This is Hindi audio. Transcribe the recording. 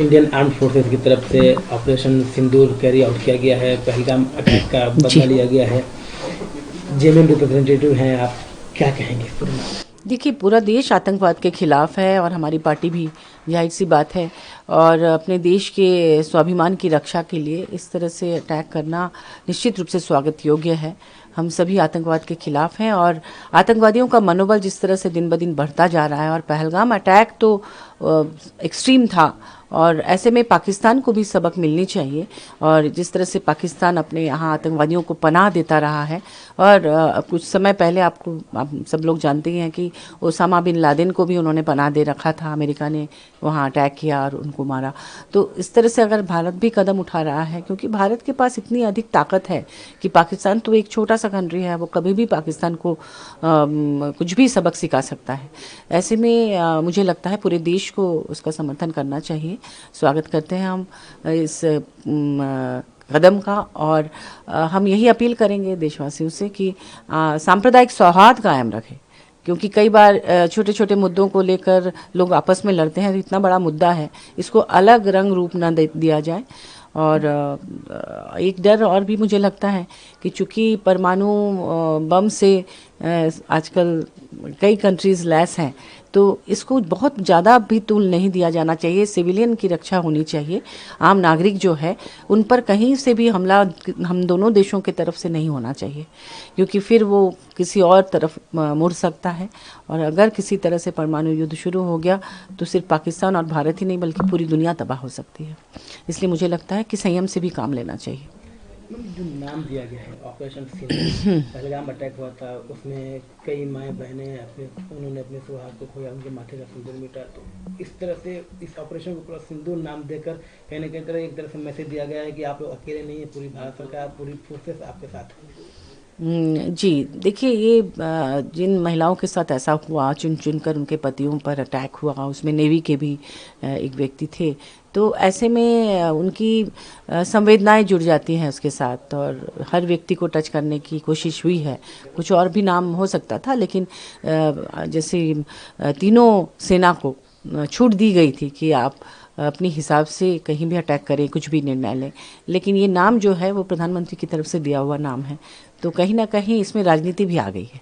इंडियन आर्म्ड फोर्सेस की तरफ से ऑपरेशन सिंदूर कैरी आउट किया गया है, पहलगाम अटैक का बदला लिया गया है। जेएमएम रिप्रेजेंटेटिव हैं आप, क्या कहेंगे इस पूरे मामले में? देखिए, पूरा देश आतंकवाद के खिलाफ है और हमारी पार्टी भी, जाहिर सी बात है। और अपने देश के स्वाभिमान की रक्षा के लिए इस तरह से अटैक करना निश्चित रूप से स्वागत योग्य है। हम सभी आतंकवाद के खिलाफ हैं और आतंकवादियों का मनोबल जिस तरह से दिन ब दिन बढ़ता जा रहा है, और पहलगाम अटैक तो एक्सट्रीम था, और ऐसे में पाकिस्तान को भी सबक मिलनी चाहिए। और जिस तरह से पाकिस्तान अपने यहाँ आतंकवादियों को पनाह देता रहा है, और कुछ समय पहले आप सब लोग जानते ही हैं कि ओसामा बिन लादेन को भी उन्होंने पनाह दे रखा था, अमेरिका ने वहाँ अटैक किया और उनको मारा। तो इस तरह से अगर भारत भी कदम उठा रहा है, क्योंकि भारत के पास इतनी अधिक ताकत है कि पाकिस्तान तो एक छोटा सा कंट्री है, वो कभी भी पाकिस्तान को कुछ भी सबक सिखा सकता है। ऐसे में मुझे लगता है पूरे देश को उसका समर्थन करना चाहिए। स्वागत करते हैं हम इस कदम का, और हम यही अपील करेंगे देशवासियों से कि सांप्रदायिक सौहार्द कायम रखें, क्योंकि कई बार छोटे छोटे मुद्दों को लेकर लोग आपस में लड़ते हैं। इतना बड़ा मुद्दा है, इसको अलग रंग रूप न दिया जाए। और एक डर और भी मुझे लगता है कि चूंकि परमाणु बम से आजकल कई कंट्रीज लैस हैं, तो इसको बहुत ज़्यादा भी तूल नहीं दिया जाना चाहिए। सिविलियन की रक्षा होनी चाहिए। आम नागरिक जो है उन पर कहीं से भी हमला हम दोनों देशों की तरफ से नहीं होना चाहिए, क्योंकि फिर वो किसी और तरफ मुड़ सकता है। और अगर किसी तरह से परमाणु युद्ध शुरू हो गया तो सिर्फ पाकिस्तान और भारत ही नहीं बल्कि पूरी दुनिया तबाह हो सकती है। इसलिए मुझे लगता है कि संयम से भी काम लेना चाहिए। जो नाम दिया गया है ऑपरेशन सिंदूर, पहलगाम अटैक हुआ था, उसमें कई माएँ बहनें उन्होंने अपने सुहाग को खोया, उनके माथे का सिंदूर मिटा। तो इस तरह से इस ऑपरेशन को पूरा सिंदूर नाम देकर कहीं ना कहीं एक तरह से मैसेज दिया गया है कि आप लोग अकेले नहीं है, पूरी भारत सरकार, पूरी फोर्सेस आपके साथ है। जी, देखिए, ये जिन महिलाओं के साथ ऐसा हुआ, चुन चुन कर उनके पतियों पर अटैक हुआ, उसमें नेवी के भी एक व्यक्ति थे, तो ऐसे में उनकी संवेदनाएं जुड़ जाती हैं उसके साथ, और हर व्यक्ति को टच करने की कोशिश हुई है। कुछ और भी नाम हो सकता था, लेकिन जैसे तीनों सेना को छूट दी गई थी कि आप अपने हिसाब से कहीं भी अटैक करें, कुछ भी निर्णय लें, लेकिन ये नाम जो है वो प्रधानमंत्री की तरफ से दिया हुआ नाम है, तो कहीं ना कहीं इसमें राजनीति भी आ गई है।